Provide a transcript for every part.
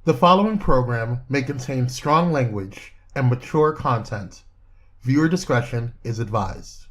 The following program may contain strong language and mature content. Viewer discretion is advised.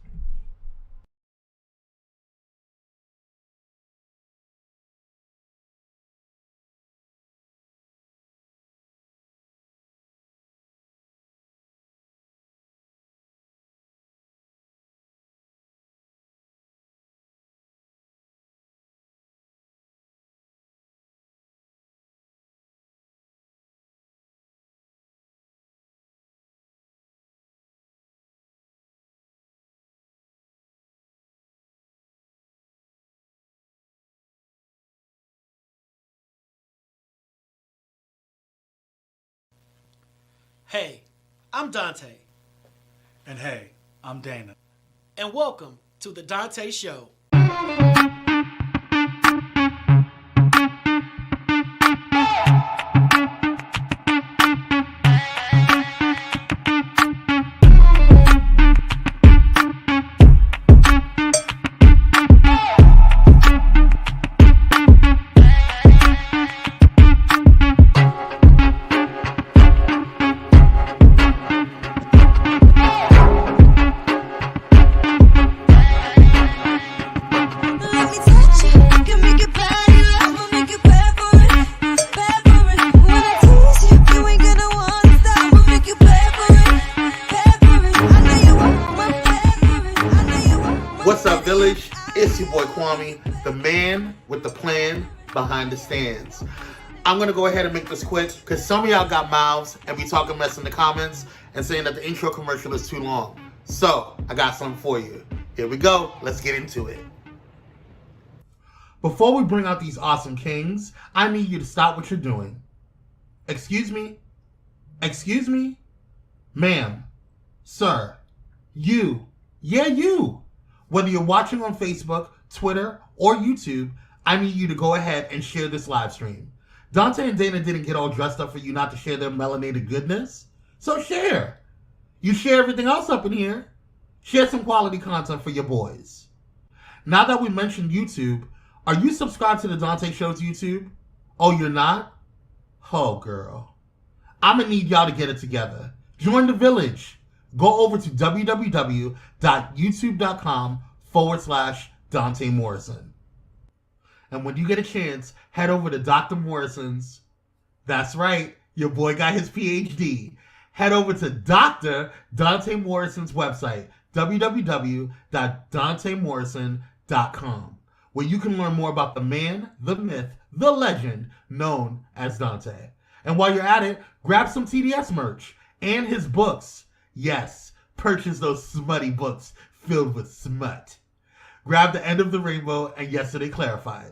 Hey, I'm Donta. And hey, I'm Dana. And welcome to the Donta Show. What's up, Village? It's your boy Kwame, the man with the plan behind the stands. I'm going to go ahead and make this quick because some of y'all got mouths and be talking mess in the comments and saying that the intro commercial is too long. So, I got something for you. Here we go. Let's get into it. Before we bring out these awesome kings, I need you to stop what you're doing. Excuse me? Excuse me? Ma'am, sir, you, you. Whether you're watching on Facebook, Twitter, or YouTube, I need you to go ahead and share this live stream. Donta and Dana didn't get all dressed up for you not to share their melanated goodness, so share. You share everything else up in here. Share some quality content for your boys. Now that we mentioned YouTube, are you subscribed to the Donta Show's YouTube? Oh, you're not? Oh, girl. I'm going to need y'all to get it together. Join the village. Go over to www.youtube.com/Donta Morrison. And when you get a chance, head over to Dr. Morrison's. That's right, your boy got his PhD. Head over to Dr. Donta Morrison's website, www.dontamorrison.com, where you can learn more about the man, the myth, the legend known as Donta. And while you're at it, grab some TDS merch and his books. Yes, purchase those smutty books filled with smut. Grab The End of the Rainbow and Yesterday Clarified.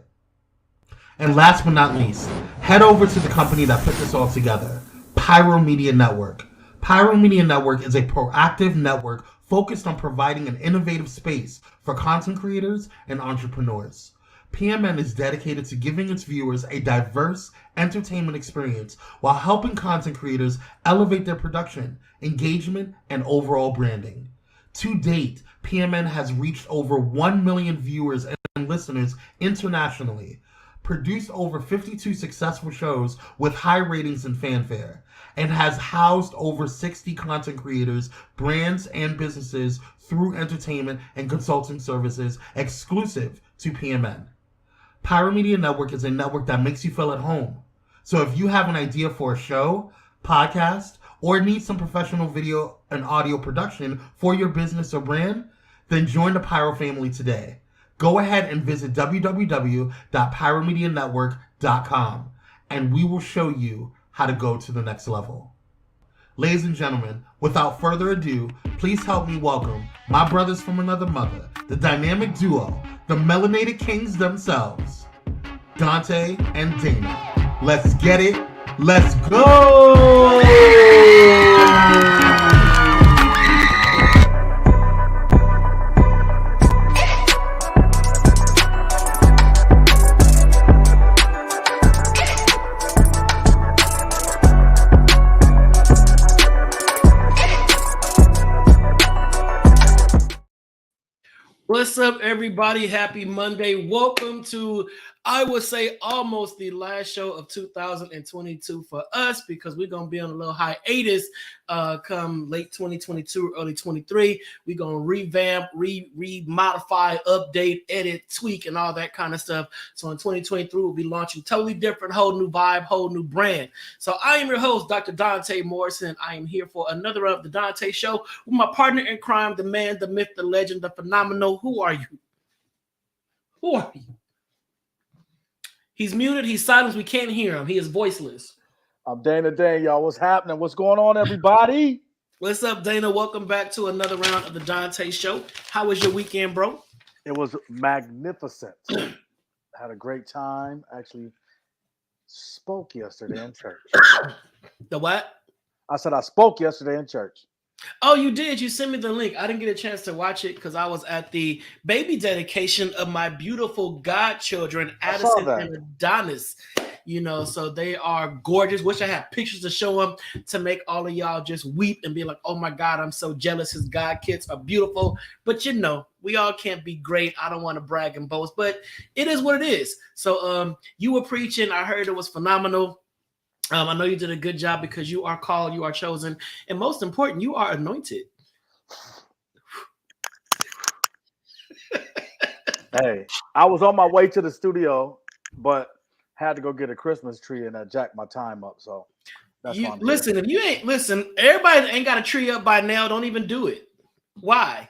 And last but not least, head over to the company that put this all together, Pyro Media Network. Pyro Media Network is a proactive network focused on providing an innovative space for content creators and entrepreneurs. PMN is dedicated to giving its viewers a diverse entertainment experience while helping content creators elevate their production, engagement, and overall branding. To date, PMN has reached over 1 million viewers and listeners internationally, produced over 52 successful shows with high ratings and fanfare, and has housed over 60 content creators, brands, and businesses through entertainment and consulting services exclusive to PMN. Pyro Media Network is a network that makes you feel at home. So if you have an idea for a show, podcast, or need some professional video and audio production for your business or brand, then join the Pyro family today. Go ahead and visit www.pyromedianetwork.com and we will show you how to go to the next level. Ladies and gentlemen, without further ado, please help me welcome my brothers from another mother, the dynamic duo, the melanated kings themselves, Donta and Dana. Let's get it. Let's go! What's up, everybody? Happy Monday. Welcome to I would say almost the last show of 2022 for us because we're going to be on a little hiatus come late 2022, early 23. We're going to revamp, modify, update, edit, tweak, and all that kind of stuff. So in 2023, we'll be launching totally different, whole new vibe, whole new brand. So I am your host, Dr. Donta Morrison. I am here for another of the Donta Show with my partner in crime, the man, the myth, the legend, the phenomenal. Who are you? Who are you? He's muted. He's silent. We can't hear him. He is voiceless. I'm Dana Day, y'all. What's happening? What's going on, everybody? What's up, Dana? Welcome back to another round of the Donta Show. How was your weekend, bro? It was magnificent. Had a great time. Actually, spoke yesterday in church. The what? I said I spoke yesterday in church. Oh, you did. You sent me the link. I didn't get a chance to watch it because I was at the baby dedication of my beautiful godchildren, Addison and Adonis. You know, so they are gorgeous. Wish I had pictures to show them to make all of y'all just weep and be like, oh my God, I'm so jealous. His god kids are beautiful. But you know, we all can't be great. I don't want to brag and boast, but it is what it is. So you were preaching. I heard it was phenomenal. I know you did a good job because you are called, you are chosen, and most important, you are anointed. Hey, I was on my way to the studio, but had to go get a Christmas tree and jack my time up. So that's why I'm listen. here. If you ain't everybody ain't got a tree up by now. Don't even do it. Why?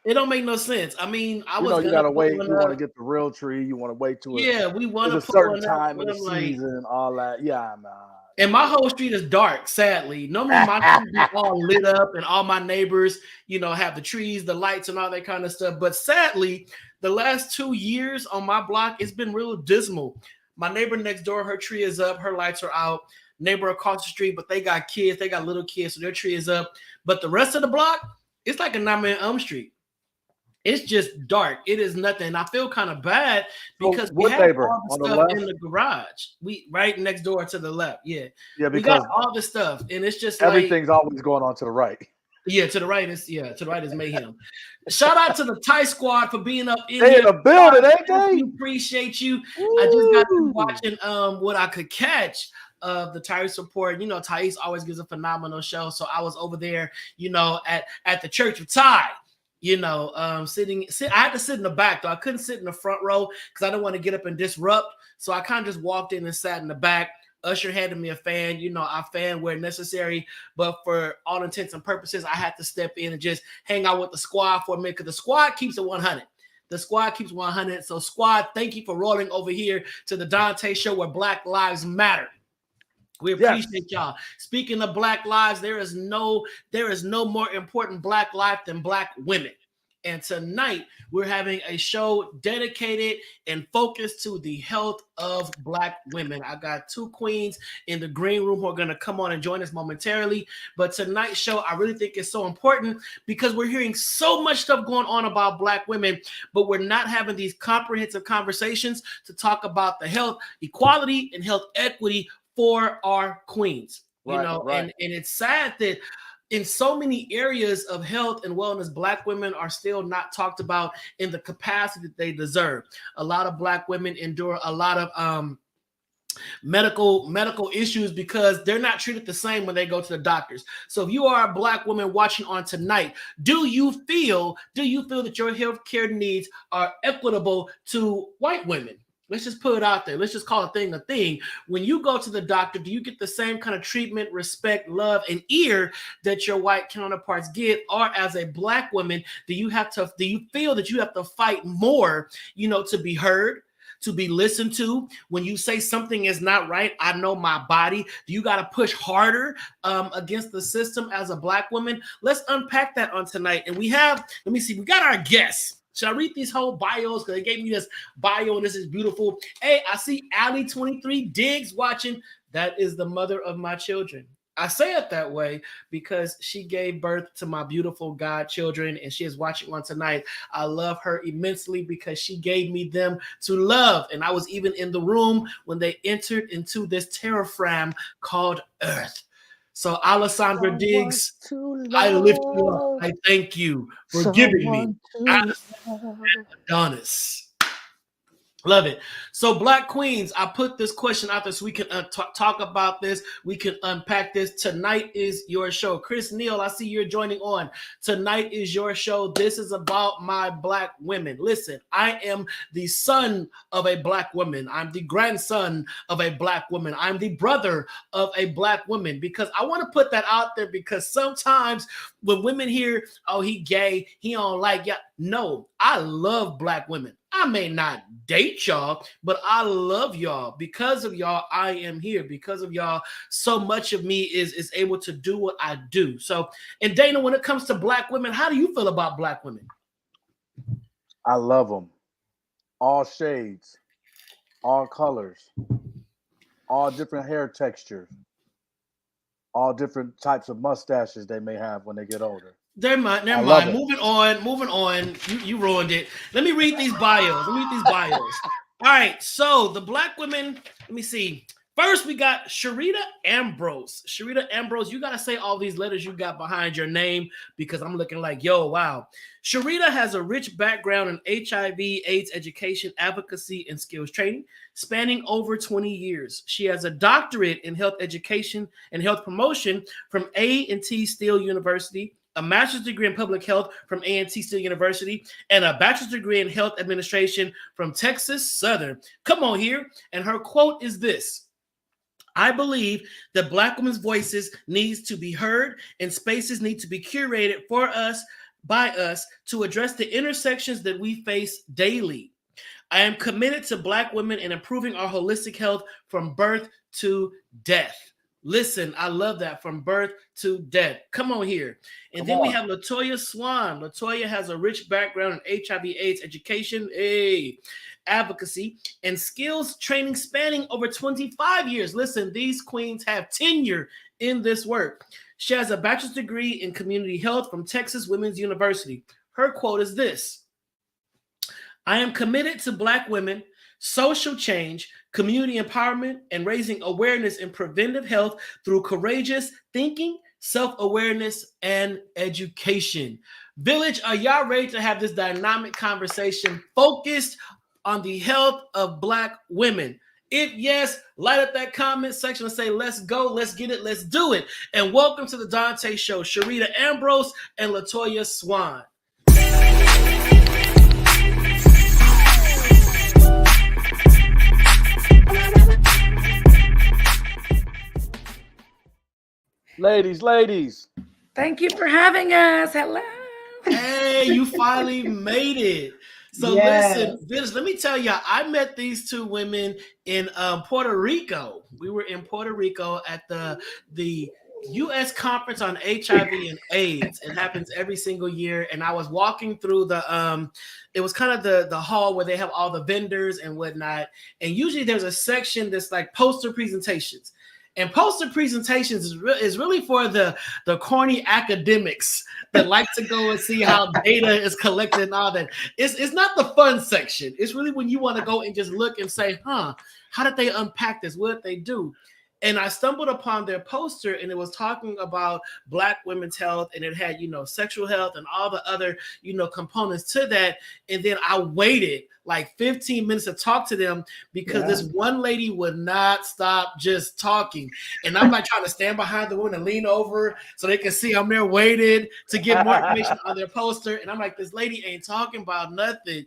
It don't make no sense. I mean, you gotta wait. You want to get the real tree. You want to wait till we want a certain time in the season, all that. Yeah, nah. And my whole street is dark, sadly. Normally my street is all lit up and all my neighbors, you know, have the trees, the lights and all that kind of stuff. But sadly, the last 2 years on my block, it's been real dismal. My neighbor next door, her tree is up, her lights are out. Neighbor across the street, but they got kids, they got little kids, so their tree is up. But the rest of the block, it's like a Nightmare on Elm Street. It's just dark. It is nothing. I feel kind of bad because we have all the stuff in the garage. We right next door to the left. Yeah. Yeah, because we got all the stuff, and it's just everything's always going on to the right. Yeah, to the right is mayhem. Shout out to the Thai squad for being up in here. In the building, ain't they? Appreciate you. Woo. I just got to watching what I could catch of the Thai support. You know, Thais always gives a phenomenal show. So I was over there, you know, at the Church of Thai. You know, I had to sit in the back though. I couldn't sit in the front row because I didn't want to get up and disrupt. So I kind of just walked in and sat in the back. Usher handed me a fan. You know, I fan where necessary, but for all intents and purposes, I had to step in and just hang out with the squad for a minute because the squad keeps it 100. The squad keeps 100. So squad, thank you for rolling over here to the Donta Show where Black Lives Matter. We appreciate y'all. Speaking of Black lives, there is no more important Black life than Black women. And tonight we're having a show dedicated and focused to the health of Black women. I got two queens in the green room who are going to come on and join us momentarily. But tonight's show, I really think is so important because we're hearing so much stuff going on about Black women, but we're not having these comprehensive conversations to talk about the health equality and health equity for our queens, you know, and it's sad that in so many areas of health and wellness, Black women are still not talked about in the capacity that they deserve. A lot of Black women endure a lot of medical issues because they're not treated the same when they go to the doctors. So if you are a Black woman watching on tonight, do you feel that your healthcare needs are equitable to white women? Let's just put it out there. Let's just call a thing a thing. When you go to the doctor, do you get the same kind of treatment, respect, love, and ear that your white counterparts get? Or as a Black woman, do you feel that you have to fight more, you know, to be heard, to be listened to? When you say something is not right, I know my body. Do you got to push harder against the system as a Black woman? Let's unpack that on tonight. And we got our guests. Should I read these whole bios? Because they gave me this bio and this is beautiful. Hey, I see Allie 23 Diggs watching. That is the mother of my children. I say it that way because she gave birth to my beautiful godchildren and she is watching one tonight. I love her immensely because she gave me them to love. And I was even in the room when they entered into this terrafram called Earth. So Alessandra Diggs, I lift you up. I thank you for giving me Adonis. Love it. So, Black Queens, I put this question out there so we can talk about this. We can unpack this. Tonight is your show. Chris Neal, I see you're joining on. Tonight is your show. This is about my Black women. Listen, I am the son of a Black woman. I'm the grandson of a Black woman. I'm the brother of a Black woman, because I want to put that out there, because sometimes when women hear, oh, he gay, he don't like y'all. No, I love Black women. I may not date y'all, but I love y'all. Because of y'all, I am here. Because of y'all, so much of me is able to do what I do. So, and Dana, when it comes to Black women, how do you feel about Black women? I love them. All shades, all colors, all different hair textures, all different types of mustaches they may have when they get older. Never mind. Moving on. You ruined it. Let me read these bios. All right. So the Black women, let me see. First, we got Sharita Ambrose. Sharita Ambrose, you got to say all these letters you got behind your name, because I'm looking like, yo, wow. Sharita has a rich background in HIV/AIDS education, advocacy, and skills training, spanning over 20 years. She has a doctorate in health education and health promotion from A&T Steele University, a master's degree in public health from A&T Steele University, and a bachelor's degree in health administration from Texas Southern. Come on here. And her quote is this: I believe that Black women's voices needs to be heard, and spaces need to be curated for us, by us, to address the intersections that we face daily. I am committed to Black women and improving our holistic health from birth to death. Listen, I love that. From birth to death. Come on here. And then we have Latoya Swan. Latoya has a rich background in HIV/AIDS education, advocacy, and skills training spanning over 25 years. Listen, these queens have tenure in this work. She has a bachelor's degree in community health from Texas Women's University. Her quote is this: I am committed to Black women, social change, community empowerment, and raising awareness in preventive health through courageous thinking, self-awareness, and education. Village, are y'all ready to have this dynamic conversation focused on the health of Black women? If yes, light up that comment section and say, let's go, let's get it, let's do it. And welcome to the Donta Show, Sharita Ambrose and Latoya Swan. Ladies. Thank you for having us. Hello. Hey, you finally made it. So listen, Vince, let me tell you, I met these two women in Puerto Rico. We were in Puerto Rico at the U.S. Conference on HIV and AIDS. It happens every single year. And I was walking through it was kind of the hall where they have all the vendors and whatnot. And usually there's a section that's like poster presentations. And poster presentations is really for the corny academics that like to go and see how data is collected and all that. It's not the fun section. It's really when you want to go and just look and say, how did they unpack this? What did they do? And I stumbled upon their poster, and it was talking about Black women's health, and it had, sexual health and all the other, components to that. And then I waited like 15 minutes to talk to them because this one lady would not stop just talking. And I'm like trying to stand behind the woman and lean over so they can see I'm there waiting to get more information on their poster. And I'm like, this lady ain't talking about nothing,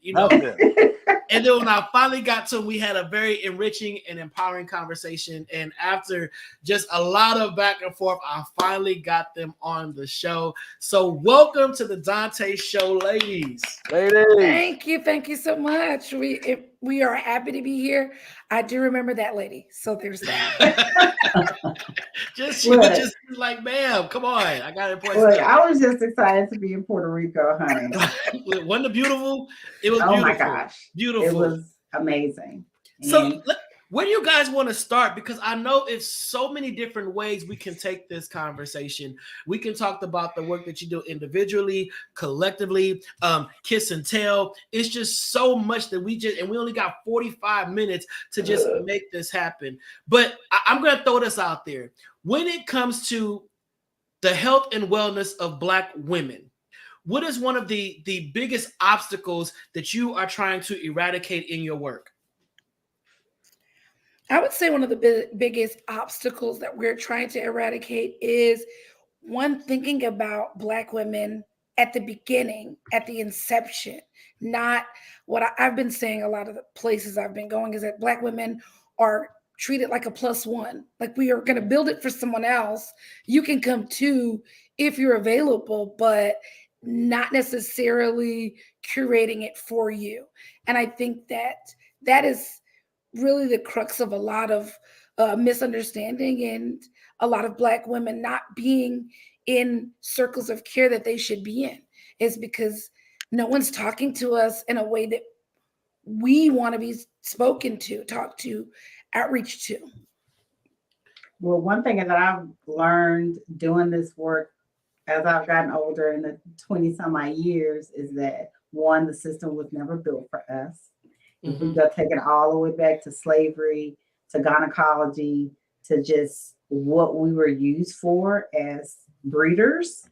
And then when I finally got to him, we had a very enriching and empowering conversation. And after just a lot of back and forth, I finally got them on the show. So welcome to the Donta Show, ladies. Thank you so much. We are happy to be here. I do remember that lady, so there's that. She was just like, ma'am, come on, I got important stuff. I was just excited to be in Puerto Rico, honey. Wasn't it beautiful? It was beautiful. Oh my gosh, beautiful. It was amazing. So where do you guys want to start? Because I know it's so many different ways we can take this conversation. We can talk about the work that you do individually, collectively, kiss and tell. It's just so much that we only got 45 minutes to just make this happen. But I'm going to throw this out there. When it comes to the health and wellness of Black women, what is one of the biggest obstacles that you are trying to eradicate in your work? I would say one of the biggest obstacles that we're trying to eradicate is one, thinking about Black women at the beginning, at the inception, not what I've been saying. A lot of the places I've been going is that Black women are treated like a plus one, like we are going to build it for someone else. You can come too if you're available, but not necessarily curating it for you. And I think that that is really the crux of a lot of misunderstanding and a lot of Black women not being in circles of care that they should be in, is because no one's talking to us in a way that we want to be spoken to, talked to, outreach to. Well, one thing that I've learned doing this work as I've gotten older in the 20 some odd years is that one, the system was never built for us. If we go take it all the way back to slavery, to gynecology, to just what we were used for as breeders,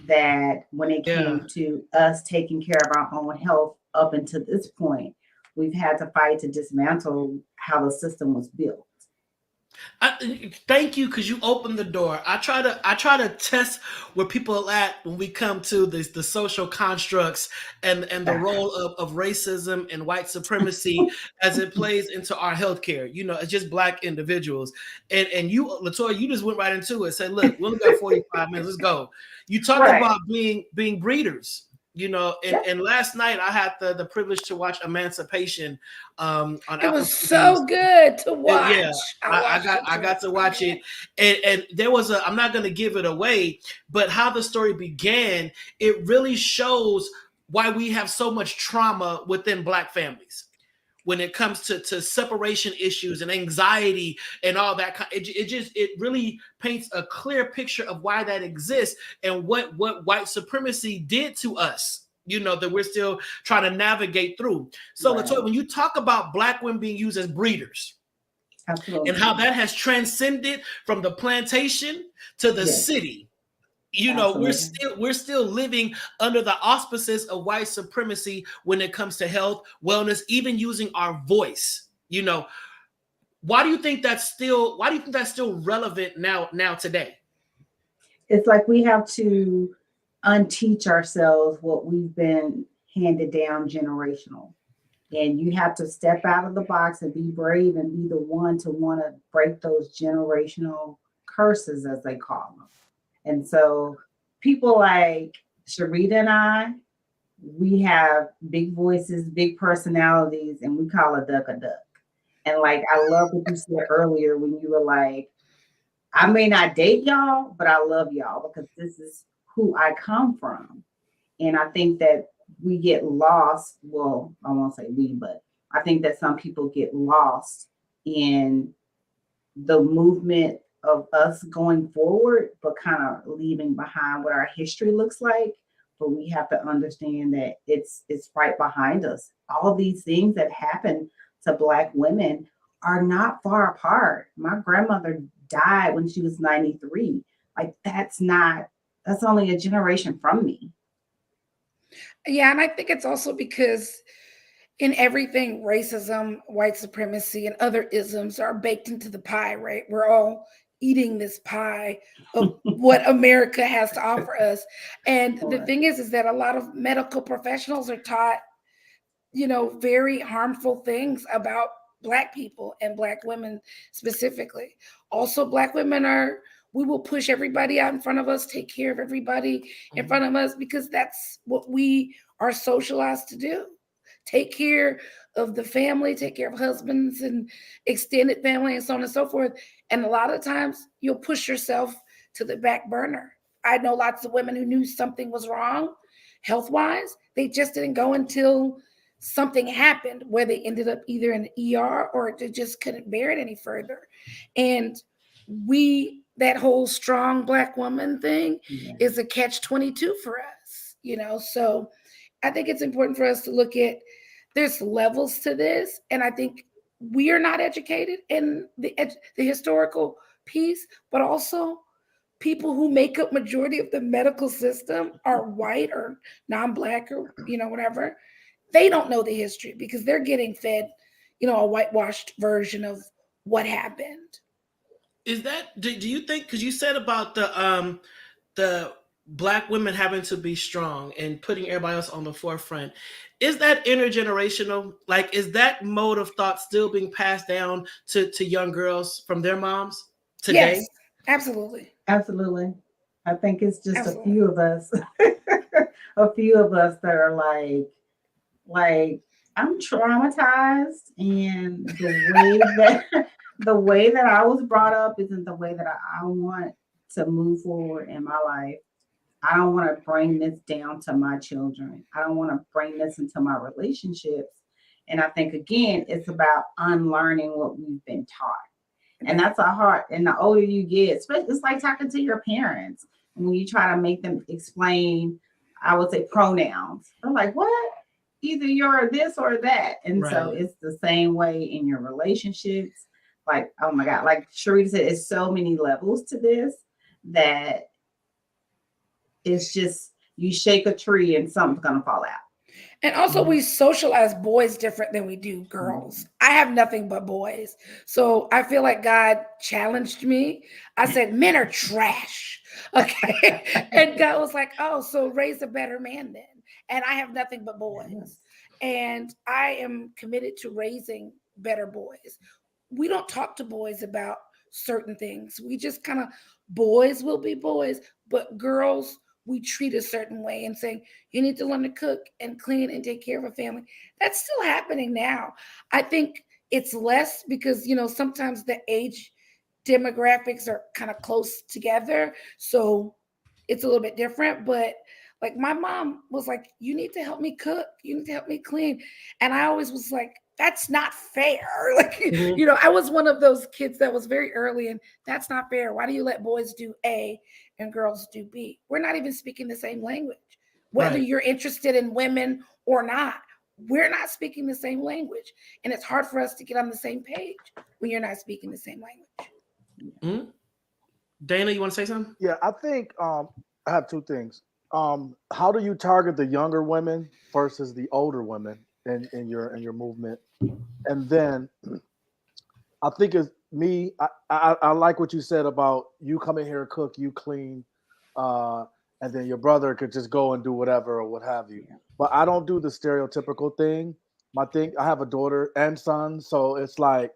that when it came to us taking care of our own health up until this point, we've had to fight to dismantle how the system was built. Thank you, because you opened the door. I try to test where people are at when we come to the social constructs and the role of racism and white supremacy as it plays into our healthcare. You know, it's just Black individuals. And you, Latoya, you just went right into it. Said, look, we only got 45 minutes. Let's go. You talked about being breeders. You know, and last night I had the privilege to watch Emancipation on It Apple was TV. so good to watch. Yeah, I got to watch it, and there was I'm not going to give it away, but how the story began, it really shows why we have so much trauma within Black families when it comes to separation issues and anxiety and all that. It really paints a clear picture of why that exists and what white supremacy did to us, you know, that we're still trying to navigate through. So Latoya, when you talk about Black women being used as breeders, absolutely, and how that has transcended from the plantation to the city, you know, we're still living under the auspices of white supremacy when it comes to health, wellness, even using our voice. You know, why do you think that's still relevant now today? It's like we have to unteach ourselves what we've been handed down generational. And you have to step out of the box and be brave and be the one to want to break those generational curses, as they call them. And so people like Sharita and I, we have big voices, big personalities, and we call a duck a duck. And like, I love what you said earlier when you were like, I may not date y'all, but I love y'all because this is who I come from. And I think that we get lost. Well, I won't say we, but I think that some people get lost in the movement of us going forward, but kind of leaving behind what our history looks like. But we have to understand that it's right behind us. All these things that happen to Black women are not far apart. My grandmother died when she was 93. Like that's only a generation from me. Yeah, and I think it's also because in everything, racism, white supremacy, and other isms are baked into the pie, right? We're all eating this pie of what America has to offer us. And the thing is that a lot of medical professionals are taught, you know, very harmful things about Black people and Black women specifically. Also, Black women we will push everybody out in front of us, take care of everybody in front of us, because that's what we are socialized to do. Take care of the family, take care of husbands and extended family and so on and so forth. And a lot of times you'll push yourself to the back burner. I know lots of women who knew something was wrong health-wise. They just didn't go until something happened where they ended up either in the ER or they just couldn't bear it any further. And that whole strong Black woman thing is a catch-22 for us, you know? So I think it's important for us to look at, there's levels to this. And I think we are not educated in the historical piece, but also people who make up majority of the medical system are white or non-Black or, you know, whatever. They don't know the history because they're getting fed, you know, a whitewashed version of what happened. Is that, do you think, because you said about the Black women having to be strong and putting everybody else on the forefront, is that intergenerational? Like, is that mode of thought still being passed down to young girls from their moms today? Yes, absolutely. Absolutely. I think it's just Absolutely. a few of us, a few of us that are like I'm traumatized, and the way that I was brought up isn't the way that I want to move forward in my life. I don't want to bring this down to my children. I don't want to bring this into my relationships. And I think again, it's about unlearning what we've been taught. And that's a hard, and the older you get, especially, it's like talking to your parents when you try to make them explain, I would say, pronouns. They're like, what? Either you're this or that. And so Right. it's the same way in your relationships. Like, oh my God, like Sharita said, it's so many levels to this that it's just, you shake a tree and something's going to fall out. And also, we socialize boys different than we do girls. I have nothing but boys. So I feel like God challenged me. I said, men are trash. Okay. And God was like, oh, so raise a better man then. And I have nothing but boys. And I am committed to raising better boys. We don't talk to boys about certain things. We just kind of, boys will be boys, but girls, we treat a certain way and saying, you need to learn to cook and clean and take care of a family. That's still happening now. I think it's less because, sometimes the age demographics are kind of close together. So it's a little bit different. But like my mom was like, you need to help me cook. You need to help me clean. And I always was like, that's not fair. Like, I was one of those kids that was very early, and that's not fair. Why do you let boys do A and girls do B? We're not even speaking the same language. Whether Right. you're interested in women or not, we're not speaking the same language. And it's hard for us to get on the same page when you're not speaking the same language. Dana, you want to say something? Yeah, I think I have two things. How do you target the younger women versus the older women in your movement? And then I think it's me. I like what you said about you come in here, cook, you clean, and then your brother could just go and do whatever or what have you. But I don't do the stereotypical thing. I have a daughter and son, so it's like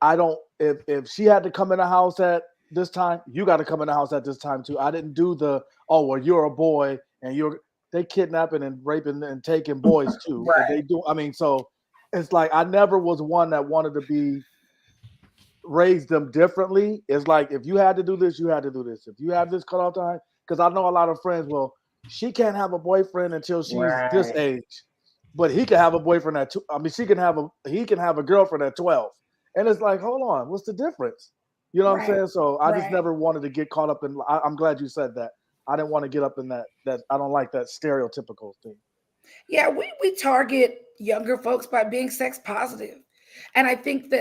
I don't. If she had to come in the house at this time, you got to come in the house at this time too. I didn't do the you're a boy and they kidnapping and raping and taking boys too. Right. They do. I mean, so it's like I never was one that wanted to be raise them differently. It's like if you had to do this, you had to do this. If you have this cutoff time, because I know a lot of friends. Well, she can't have a boyfriend until she's this age, but he can have a boyfriend at two. I mean, he can have a girlfriend at 12, and it's like, hold on, what's the difference? You know what I'm saying? So I just never wanted to get caught up in. I'm glad you said that. I didn't want to get up in that. I don't like that stereotypical thing. Yeah, we target younger folks by being sex positive. And I think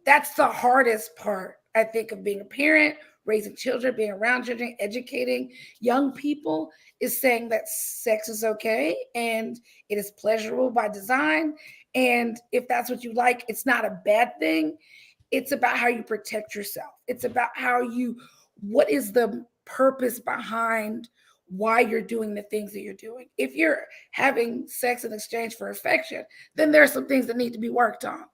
that's the hardest part, I think, of being a parent, raising children, being around children, educating young people, is saying that sex is okay and it is pleasurable by design. And if that's what you like, it's not a bad thing. It's about how you protect yourself. It's about what is the purpose behind why you're doing the things that you're doing. If you're having sex in exchange for affection, then there are some things that need to be worked on.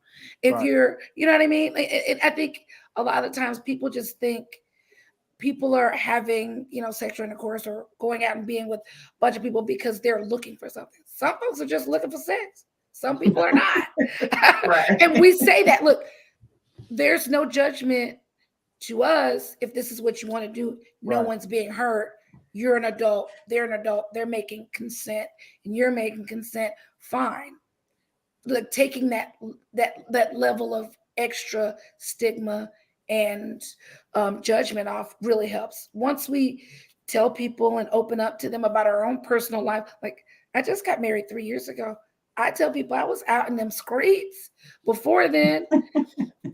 If you're, you know what I mean? I think a lot of times people just think people are having, sexual intercourse or going out and being with a bunch of people because they're looking for something. Some folks are just looking for sex. Some people are not. And we say that, look, there's no judgment to us if this is what you want to do. No one's being hurt. You're an adult. They're an adult. They're making consent, and you're making consent. Fine. Like taking that level of extra stigma and judgment off really helps. Once we tell people and open up to them about our own personal life, like I just got married 3 years ago. I tell people I was out in them streets before then.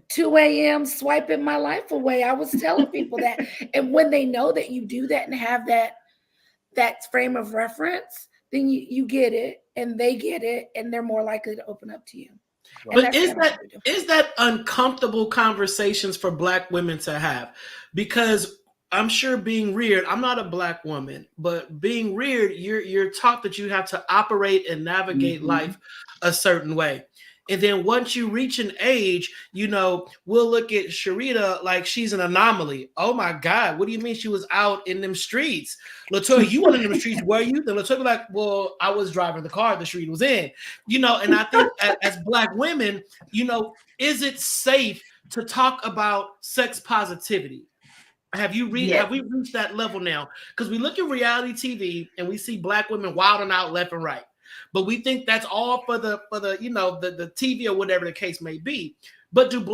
2 a.m. swiping my life away. I was telling people that. And when they know that you do that and have that frame of reference, then you get it and they get it and they're more likely to open up to you. And But that's kind of what we do. is that uncomfortable conversations for Black women to have? Because I'm sure being reared, I'm not a Black woman, but being reared, you're taught that you have to operate and navigate life a certain way. And then once you reach an age, we'll look at Sharita like she's an anomaly. Oh my God, what do you mean she was out in them streets? Latoya, you weren't in them streets, were you? Then Latoya be like, well, I was driving the car the street was in. And I think as Black women, is it safe to talk about sex positivity? Have we reached that level now? Because we look at reality TV and we see Black women wilding out left and right, but we think that's all for the the TV or whatever the case may be. But do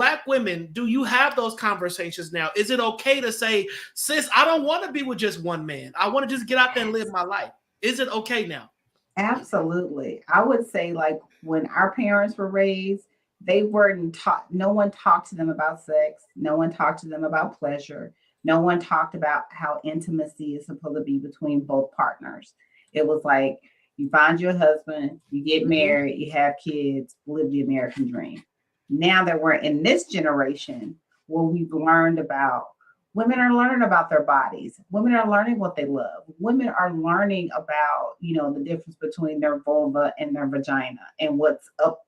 you have those conversations now? Is it okay to say, sis, I don't want to be with just one man. I want to just get out there and live my life. Is it okay now? Absolutely. I would say, like, when our parents were raised, they weren't taught, no one talked to them about sex. No one talked to them about pleasure. No one talked about how intimacy is supposed to be between both partners. It was like, you find your husband, you get married, you have kids, live the American dream. Now that we're in this generation, where we've learned about, women are learning about their bodies. Women are learning what they love. Women are learning about, the difference between their vulva and their vagina and what's up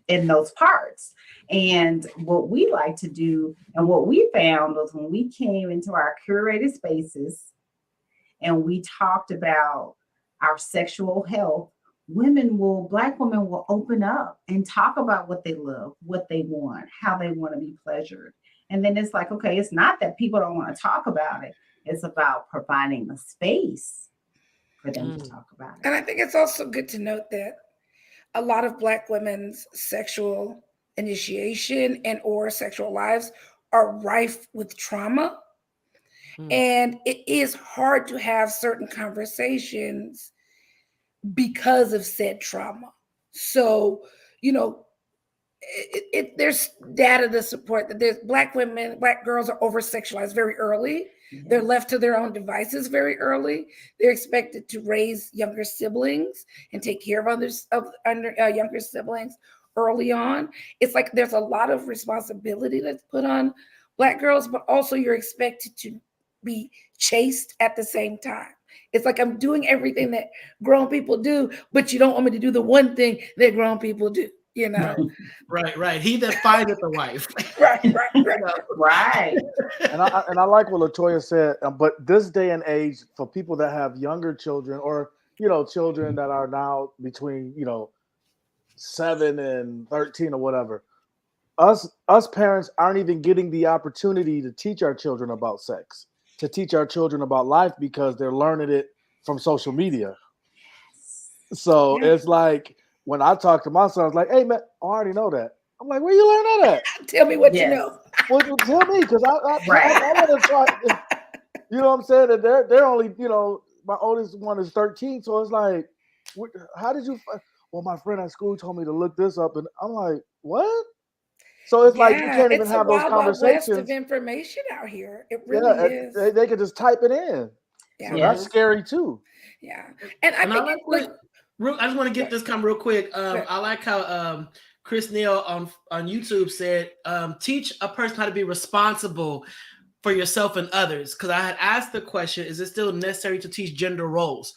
in those parts. And what we like to do, and what we found, was when we came into our curated spaces and we talked about our sexual health, Black women will open up and talk about what they love, what they want, how they want to be pleasured. And then it's like, okay, it's not that people don't want to talk about it. It's about providing the space for them to talk about it. And I think it's also good to note that a lot of Black women's sexual initiation and or sexual lives are rife with trauma. And it is hard to have certain conversations because of said trauma. So, there's data to support that there's Black girls are over sexualized very early. They're left to their own devices very early. They're expected to raise younger siblings and take care of younger siblings early on. It's like there's a lot of responsibility that's put on Black girls, but also you're expected to be chaste at the same time. It's like, I'm doing everything that grown people do, but you don't want me to do the one thing that grown people do. Right. He that findeth a wife. Right. Right. And I like what Latoya said, but this day and age, for people that have younger children, or children that are now between 7 and 13 or whatever, us parents aren't even getting the opportunity to teach our children about sex, to teach our children about life, because they're learning it from social media. So it's like, when I talk to my son, I was like, hey, man, I already know that. I'm like, where you learn that at? Tell me what you know. Well, tell me, because I want to try. You know what I'm saying? That they're only, my oldest one is 13. So it's like, how did you? Well, my friend at school told me to look this up. And I'm like, what? So it's like, you can't even have those conversations. It's a wild west of information out here. It really is. They could just type it in. Yeah. So that's scary too. Yeah. And I think I just want to get this come real quick. I like how Chris Neal on YouTube said, teach a person how to be responsible for yourself and others. Because I had asked the question, is it still necessary to teach gender roles?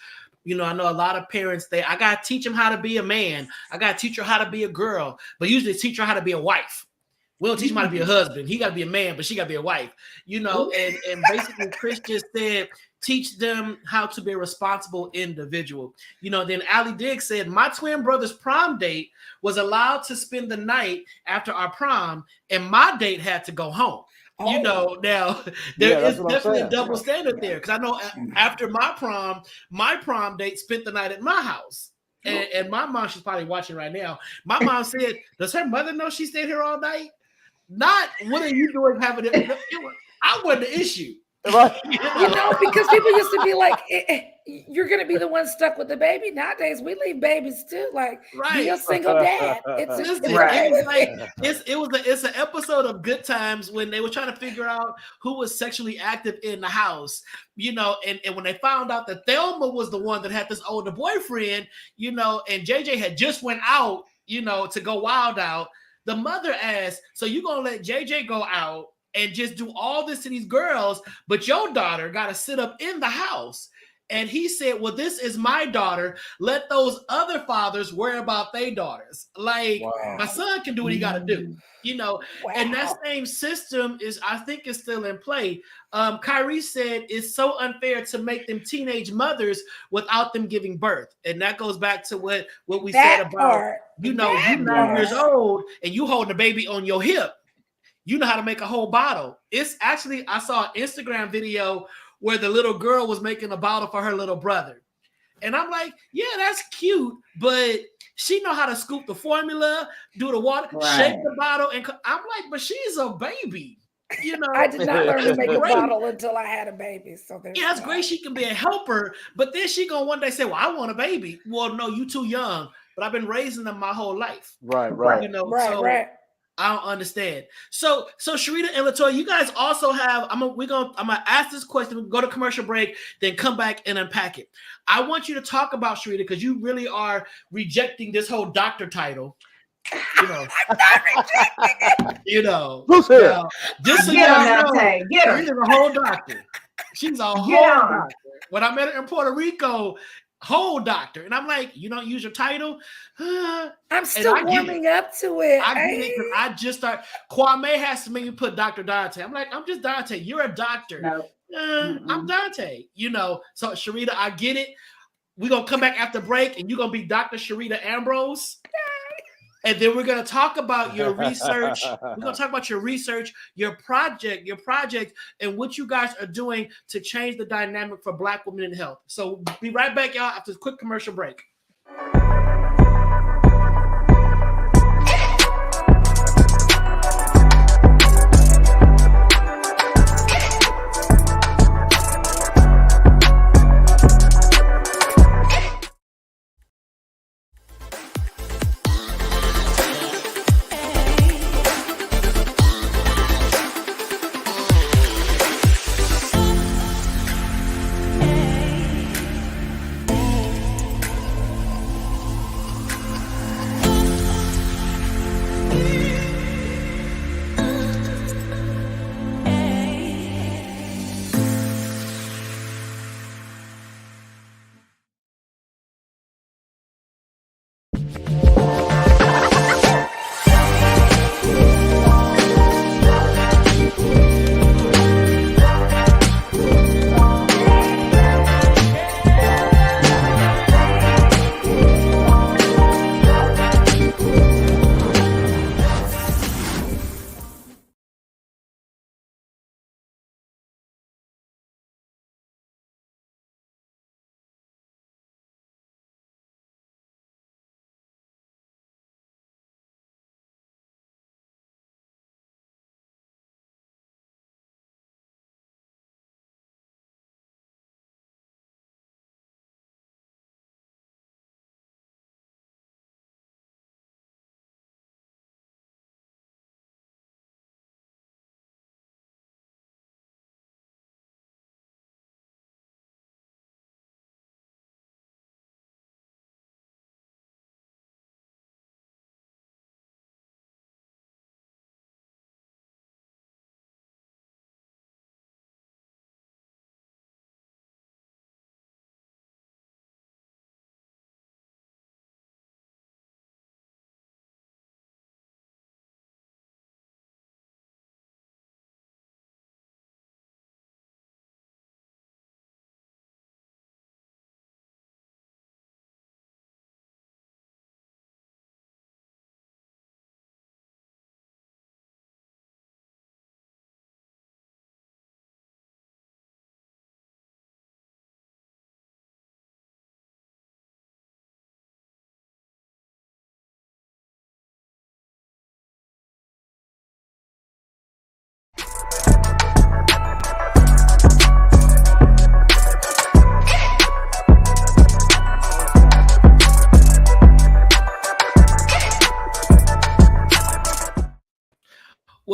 I know a lot of parents, I got to teach them how to be a man. I got to teach her how to be a girl. But usually teach her how to be a wife. We don't teach him how to be a husband. He got to be a man, but she got to be a wife. And basically Chris just said, teach them how to be a responsible individual. Then Allie Diggs said, my twin brother's prom date was allowed to spend the night after our prom, and my date had to go home. Now there is definitely a double standard there, because I know after my prom date spent the night at my house. And my mom, she's probably watching right now. My mom said, does her mother know she stayed here all night? Not what are you doing having it? I wasn't the issue. Right. You know, because people used to be like, you're going to be the one stuck with the baby. Nowadays, we leave babies too. Like, be a Right. single dad. Listen, Right. it was like it's an episode of Good Times when they were trying to figure out who was sexually active in the house, you know, and when they found out that Thelma was the one that had this older boyfriend, you know, and JJ had just went out, you know, to go wild out. The mother asked, so you gonna let JJ go out and just do all this to these girls, but your daughter got to sit up in the house? And he said, well, this is my daughter. Let those other fathers worry about their daughters. Like, my son can do what he got to do, you know. Wow. And that same system is, I think, is still in play. Kyrie said it's so unfair to make them teenage mothers without them giving birth. And that goes back to what we said about, you know, you 9 years old and you holding a baby on your hip. You know how to make a whole bottle. It's actually, I saw an Instagram video where the little girl was making a bottle for her little brother. And I'm like, yeah, that's cute, but she know how to scoop the formula, do the water, shake the bottle. And I'm like, but she's a baby. You know, I did not learn to make a bottle until I had a baby. So yeah, it's great. She can be a helper, but then she gonna one day say, well, I want a baby. Well, no, you too young, but I've been raising them my whole life. Right. You know, right. I don't understand. So Sharita and Latoya, you guys also have. I'm gonna ask this question. Go to commercial break, then come back and unpack it. I want you to talk about Sharita because you really are rejecting this whole doctor title. You know, I'm not rejecting it. You know, Who's here? just so Get y'all her, know, Dante. Get her. She's a whole doctor. She's a whole doctor. When I met her in Puerto Rico, whole doctor, and I'm like, you don't use your title. I'm still warming up to it. I get it because I just start. Kwame has to make me put Dr. Dante. I'm like, I'm just Dante. You're a doctor. No. I'm Dante. You know, so Sharita, I get it. We're gonna come back after break, and you're gonna be Dr. Sharita Ambrose. And then we're going to talk about your research. We're going to talk about your research, your project, and what you guys are doing to change the dynamic for Black women in health. So be right back, y'all, after this quick commercial break.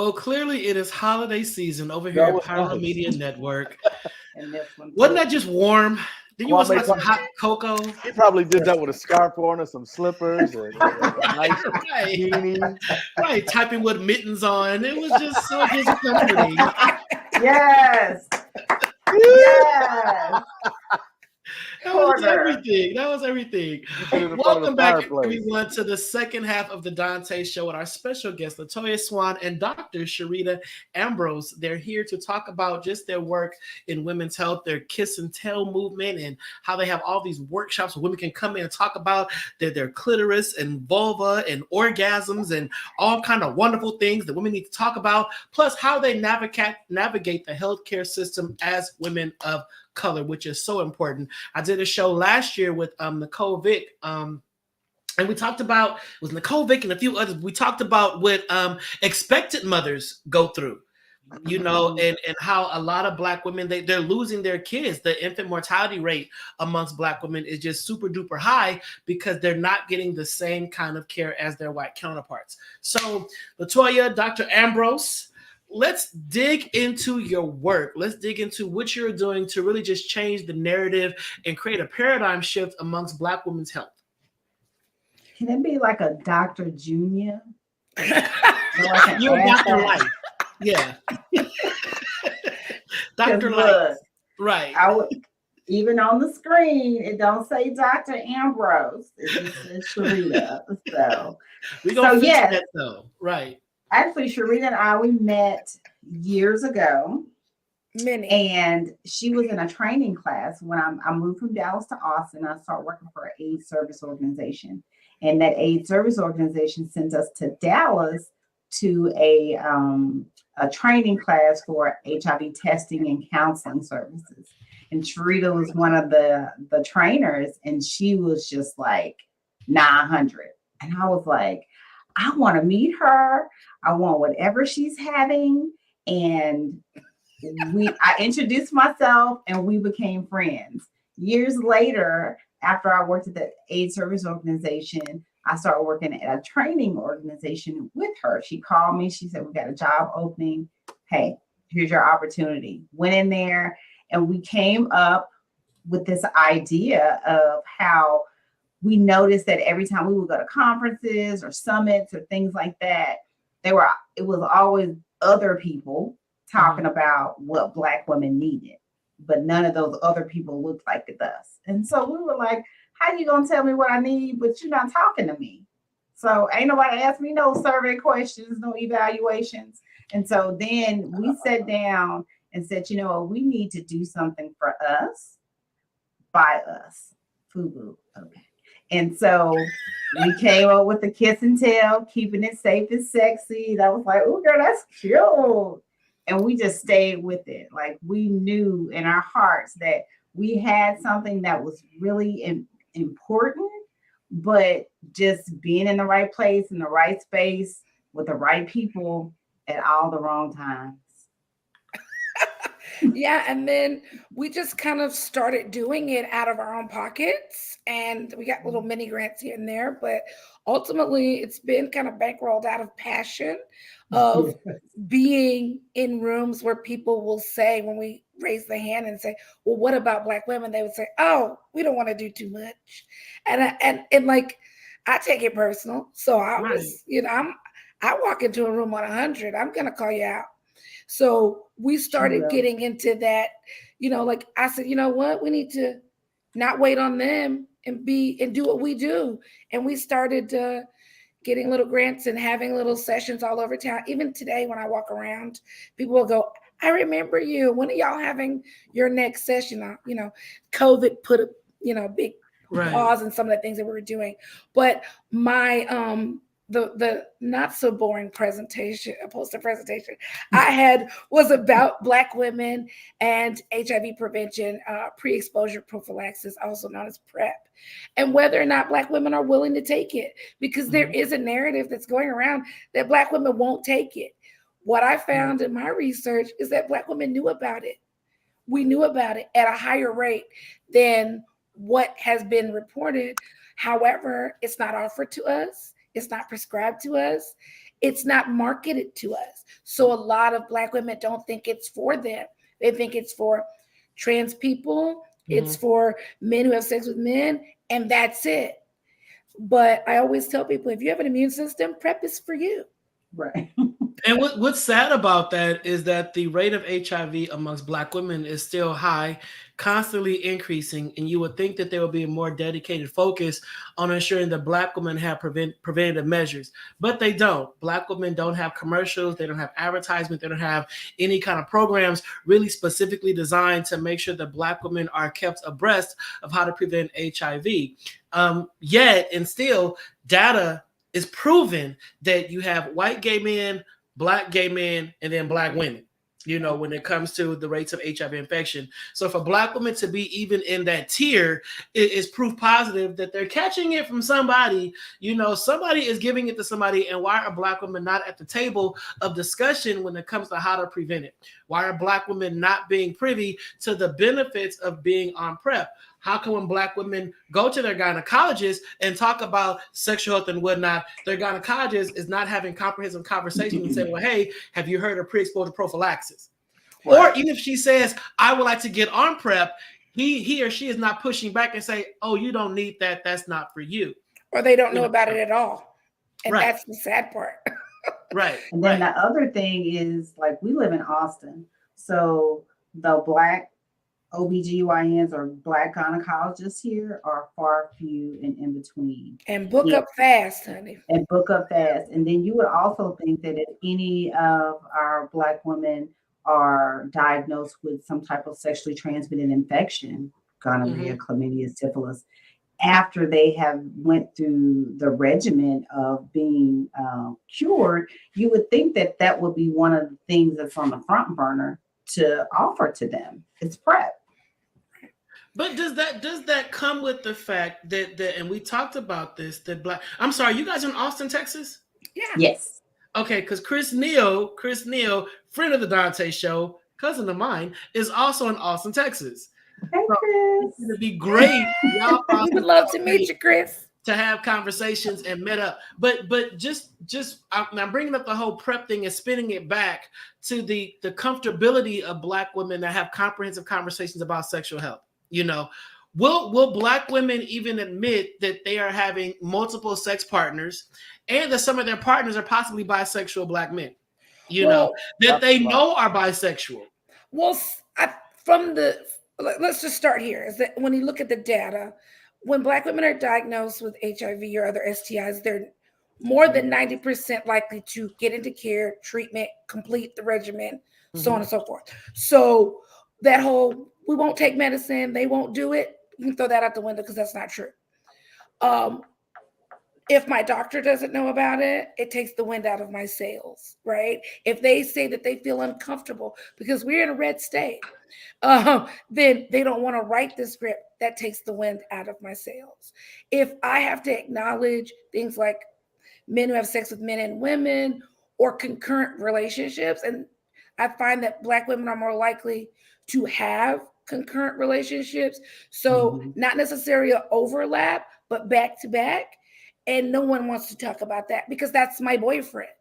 Well, clearly it is holiday season over here That at was Pyro nice. Media Network. And this one. Wasn't that just warm? Then you want Kwame some hot cocoa? He probably did that with a scarf on and some slippers and a nice Right. beanie. Right, typing with mittens on. It was just so just comforting. Yes. Yes. That was Corner. everything. That was everything. You sit in the front of Welcome the back, fireplace. everyone, to the second half of the Donta Show with our special guests, Latoya Swan and Dr. Sharita Ambrose. They're here to talk about just their work in women's health, their kiss and tell movement, and how they have all these workshops where women can come in and talk about their clitoris and vulva and orgasms and all kind of wonderful things that women need to talk about, plus how they navigate the healthcare system as women of color, which is so important. I did a show last year with Nicole Vick, and we talked about, it was Nicole Vick and a few others, we talked about what expectant mothers go through, you know, and how a lot of Black women, they're losing their kids. The infant mortality rate amongst Black women is just super duper high because they're not getting the same kind of care as their white counterparts. So Latoya, Dr. Ambrose, let's dig into your work. Let's dig into what you're doing to really just change the narrative and create a paradigm shift amongst Black women's health. Can it be like a Dr. Junior? You're Dr. Life. Yeah. Dr. Life. Right. Even on the screen, it don't say Dr. Ambrose. It just says Sharita. So we're going to fix that though. Right. Actually, Sharita and I, we met years ago. And she was in a training class when I moved from Dallas to Austin. I started working for an AIDS service organization. And that AIDS service organization sent us to Dallas to a training class for HIV testing and counseling services. And Sharita was one of the trainers, and she was just like 900. And I was like, I want to meet her. I want whatever she's having. And I introduced myself and we became friends. Years later, after I worked at the AIDS service organization, I started working at a training organization with her. She called me. She said, we got a job opening. Hey, here's your opportunity. Went in there and we came up with this idea of how we noticed that every time we would go to conferences or summits or things like that, it was always other people talking about what Black women needed, but none of those other people looked like us. And so we were like, how you gonna tell me what I need, but you're not talking to me? So ain't nobody asked me no survey questions, no evaluations. And so then we sat down and said, you know what, we need to do something for us, by us. FUBU. Okay. And so we came up with the kiss and tell, keeping it safe and sexy. That was like, oh, girl, that's cute. And we just stayed with it. Like we knew in our hearts that we had something that was really important, but just being in the right place, in the right space, with the right people at all the wrong times. Yeah, and then we just kind of started doing it out of our own pockets, and we got little mini grants here and there, but ultimately it's been kind of bankrolled out of passion of being in rooms where people will say, when we raise the hand and say, well, what about Black women? They would say, oh, we don't want to do too much. And like, I take it personal. So I was, I walk into a room on 100, I'm going to call you out. So we started getting into that, like I said, you know what, we need to not wait on them and do what we do. And we started getting little grants and having little sessions all over town. Even today, when I walk around, people will go, I remember you. When are y'all having your next session? COVID put a big pause in some of the things that we were doing. But my the not so boring poster presentation I had was about Black women and HIV prevention, pre-exposure prophylaxis, also known as PrEP, and whether or not Black women are willing to take it, because there is a narrative that's going around that Black women won't take it. What I found in my research is that Black women knew about it. We knew about it at a higher rate than what has been reported. However, it's not offered to us. It's not prescribed to us. it's not marketed to us. So a lot of Black women don't think it's for them. They think it's for trans people, it's for men who have sex with men, and that's it. But I always tell people, if you have an immune system, PrEP is for you. Right. And what's sad about that is that the rate of HIV amongst Black women is still high, constantly increasing. And you would think that there would be a more dedicated focus on ensuring that Black women have preventative measures, but they don't. Black women don't have commercials, they don't have advertisement, they don't have any kind of programs really specifically designed to make sure that Black women are kept abreast of how to prevent HIV. Yet and still, data is proven that you have white gay men, Black gay men, and then Black women, when it comes to the rates of HIV infection. So for Black women to be even in that tier is proof positive that they're catching it from somebody. Somebody is giving it to somebody. And why are Black women not at the table of discussion when it comes to how to prevent it? Why are Black women not being privy to the benefits of being on PrEP? How come when Black women go to their gynecologist and talk about sexual health and whatnot, their gynecologist is not having comprehensive conversations and saying, well, hey, have you heard of pre-exposure prophylaxis? Right. Or even if she says, I would like to get on PrEP, he or she is not pushing back and say, oh, you don't need that. That's not for you. Or they don't know about it at all. And right. That's the sad part. Right. And then the other thing is, like, we live in Austin. So the Black OBGYNs or Black gynecologists here are far few and in between. And book up fast, honey. And book up fast. And then you would also think that if any of our Black women are diagnosed with some type of sexually transmitted infection, gonorrhea, chlamydia, syphilis, after they have went through the regimen of being cured, you would think that that would be one of the things that's on the front burner to offer to them. It's PrEP. But does that come with the fact that and we talked about this, that I'm sorry, you guys are in Austin, Texas? Yeah. Yes. Okay, because Chris Neal, friend of the Donta Show, cousin of mine, is also in Austin, Texas. Hey, Chris. It'd be great. We would love to meet you, Chris. To have conversations and met up. But just I'm bringing up the whole PrEP thing and spinning it back to the comfortability of Black women that have comprehensive conversations about sexual health. Will Black women even admit that they are having multiple sex partners and that some of their partners are possibly bisexual Black men, that they know are bisexual? Well, let's just start here. Is that when you look at the data, when Black women are diagnosed with HIV or other STIs, they're more than 90% likely to get into care, treatment, complete the regimen, so on and so forth. So that whole, we won't take medicine, they won't do it, you can throw that out the window because that's not true. If my doctor doesn't know about it, it takes the wind out of my sails, right? If they say that they feel uncomfortable because we're in a red state, then they don't want to write the script, that takes the wind out of my sails. If I have to acknowledge things like men who have sex with men and women or concurrent relationships, and I find that Black women are more likely to have concurrent relationships. So not necessarily an overlap, but back to back. And no one wants to talk about that because that's my boyfriend.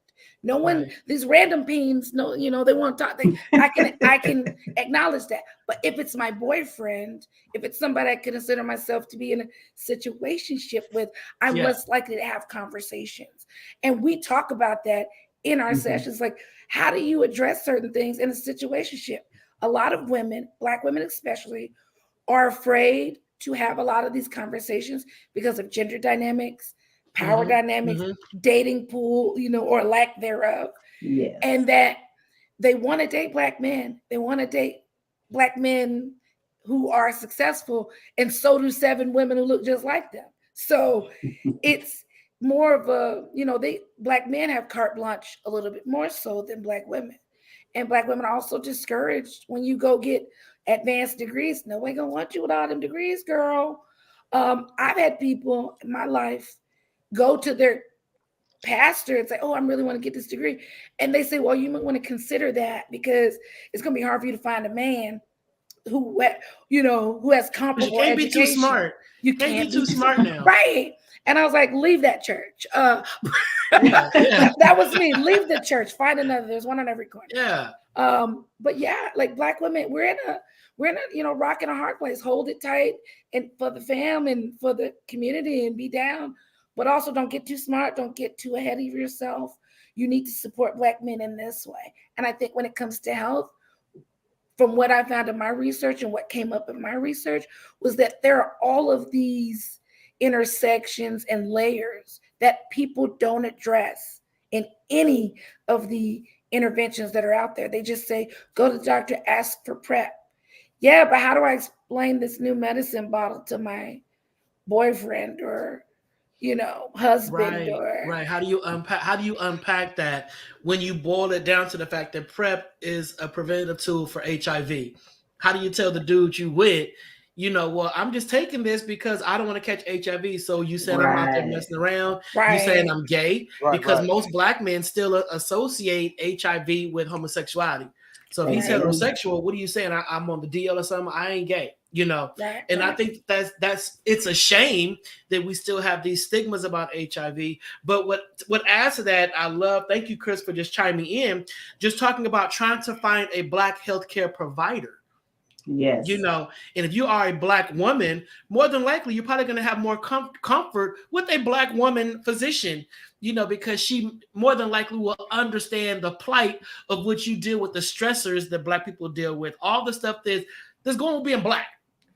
No one, these random peens, they want to talk. I can acknowledge that. But if it's my boyfriend, if it's somebody I consider myself to be in a situationship with, I'm less likely to have conversations. And we talk about that in our sessions. Like, how do you address certain things in a situationship? A lot of women, Black women especially, are afraid to have a lot of these conversations because of gender dynamics, power dynamics, dating pool, or lack thereof. Yes. And that they want to date Black men. They want to date Black men who are successful. And so do 7 women who look just like them. So it's more of a, Black men have carte blanche a little bit more so than Black women. And Black women are also discouraged when you go get advanced degrees. Nobody gonna want you with all them degrees, girl. I've had people in my life go to their pastor and say, oh, I really want to get this degree. And they say, well, you might want to consider that because it's going to be hard for you to find a man who who has But comparable you can't be education. too smart. You Can't be can't too smart now. Right. And I was like, leave that church. Yeah. That was me. Leave the church. Find another. There's one on every corner. Yeah. But yeah, like Black women, we're in a rock and a hard place. Hold it tight and for the fam and for the community and be down. But also don't get too smart. Don't get too ahead of yourself. You need to support Black men in this way. And I think when it comes to health, from what I found in my research and what came up in my research was that there are all of these intersections and layers that people don't address in any of the interventions that are out there. They just say, go to the doctor, ask for PrEP. Yeah, but how do I explain this new medicine bottle to my boyfriend or husband? Right. How do you unpack that when you boil it down to the fact that PrEP is a preventative tool for HIV? How do you tell the dude you with, well, I'm just taking this because I don't want to catch HIV. So you said I'm out there messing around. Right. You saying I'm gay because Right. most Black men still associate HIV with homosexuality. So if he's Right. heterosexual, what are you saying? I'm on the DL or something. I ain't gay, Right, And I right. think it's a shame that we still have these stigmas about HIV. But what adds to that, thank you, Chris, for just chiming in, just talking about trying to find a Black healthcare provider. Yes. And if you are a Black woman, more than likely you're probably going to have more comfort with a Black woman physician, because she more than likely will understand the plight of which you deal with, the stressors that Black people deal with, all the stuff that's going to be in Black,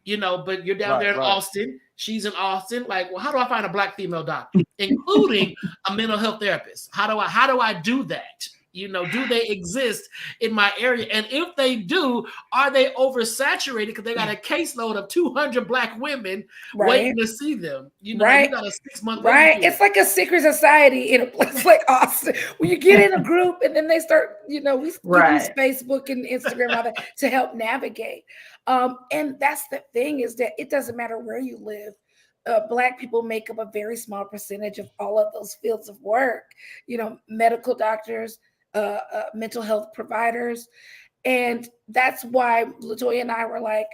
but you're down there in Austin. She's in Austin. Like, well, how do I find a Black female doctor, including a mental health therapist? How do I do that? Do they exist in my area? And if they do, are they oversaturated because they got a caseload of 200 Black women waiting to see them? You got a 6-month right. It's like a secret society in a place like Austin when you get in a group and then they start, we use Facebook and Instagram and all that to help navigate. And that's the thing is that it doesn't matter where you live. Black people make up a very small percentage of all of those fields of work, medical doctors, mental health providers. And that's why LaToya and I were like,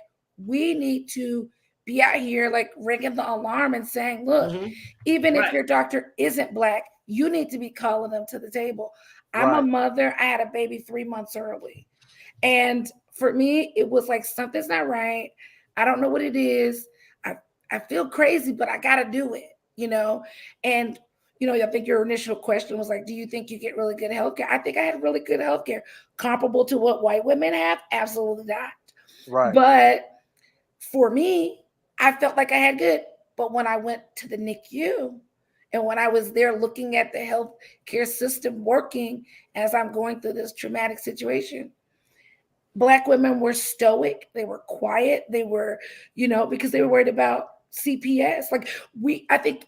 we need to be out here like ringing the alarm and saying, look, even if your doctor isn't Black, you need to be calling them to the table. I'm a mother. I had a baby 3 months early. And for me, it was like, something's not right. I don't know what it is. I feel crazy, but I got to do it, And I think your initial question was like, do you think you get really good healthcare? I think I had really good healthcare, comparable to what white women have. Absolutely not. Right. But for me, I felt like I had good. But when I went to the NICU and when I was there looking at the healthcare system working as I'm going through this traumatic situation, Black women were stoic. They were quiet. They were, because they were worried about CPS. Like I think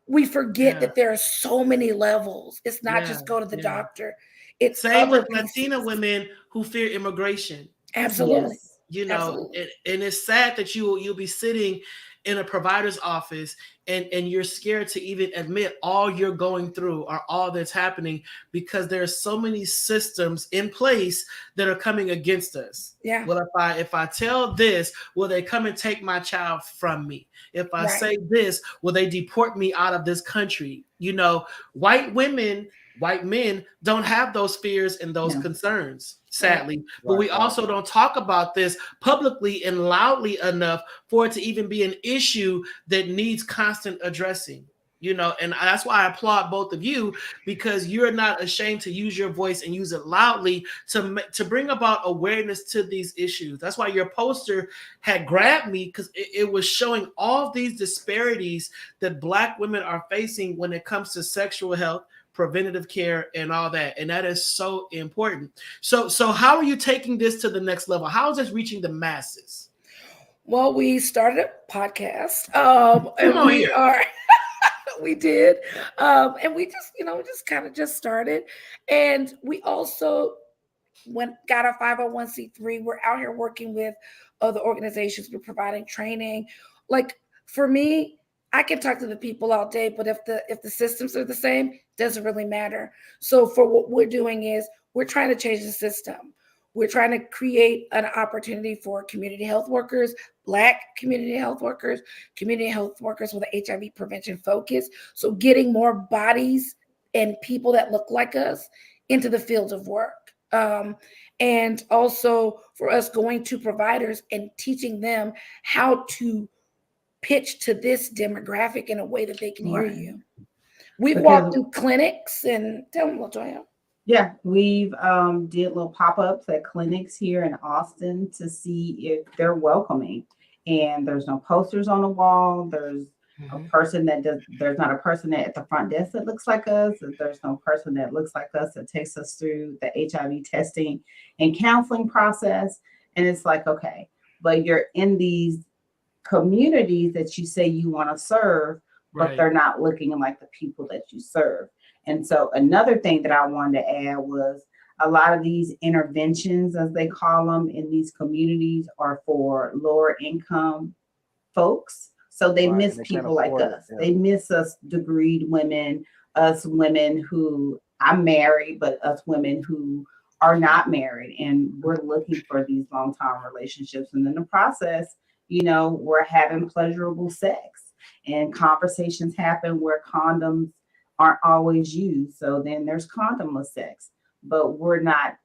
we forget that there are so many levels. It's not just go to the doctor. It's same with Latina women who fear immigration. Absolutely. Absolutely. And it's sad that you'll be sitting in a provider's office and you're scared to even admit all you're going through or all that's happening because there are so many systems in place that are coming against us. Yeah. Well, if I tell this, will they come and take my child from me? If I say this, will they deport me out of this country? White men don't have those fears and those concerns, sadly. But we also don't talk about this publicly and loudly enough for it to even be an issue that needs constant addressing. And that's why I applaud both of you, because you're not ashamed to use your voice and use it loudly to bring about awareness to these issues. That's why your poster had grabbed me, because it was showing all these disparities that Black women are facing when it comes to sexual health, preventative care, and all that. And that is so important. So how are you taking this to the next level? How is this reaching the masses? Well, we started a podcast. We did. And we just kind of just started. And we also got a 501c3. We're out here working with other organizations. We're providing training. Like for me, I can talk to the people all day, but if the systems are the same, doesn't really matter. So for what we're doing is we're trying to change the system. We're trying to create an opportunity for community health workers, Black community health workers with an HIV prevention focus. So getting more bodies and people that look like us into the field of work. And also for us going to providers and teaching them how to pitch to this demographic in a way that they can hear you. We've walked through clinics and tell them, LaToya. Yeah, we've did little pop-ups at clinics here in Austin to see if they're welcoming. And there's no posters on the wall. There's a person there's not a person at the front desk that looks like us. There's no person that looks like us that takes us through the HIV testing and counseling process. And it's like, okay, but you're in these communities that you say you want to serve, but they're not looking like the people that you serve. And so another thing that I wanted to add was a lot of these interventions, as they call them in these communities, are for lower income folks. So they miss people like us. Yeah. They miss us degreed women, us women who I'm married, but us women who are not married. And we're looking for these long-term relationships. And in the process, you know, we're having pleasurable sex and conversations happen where condoms aren't always used. So then there's condomless sex, but we're not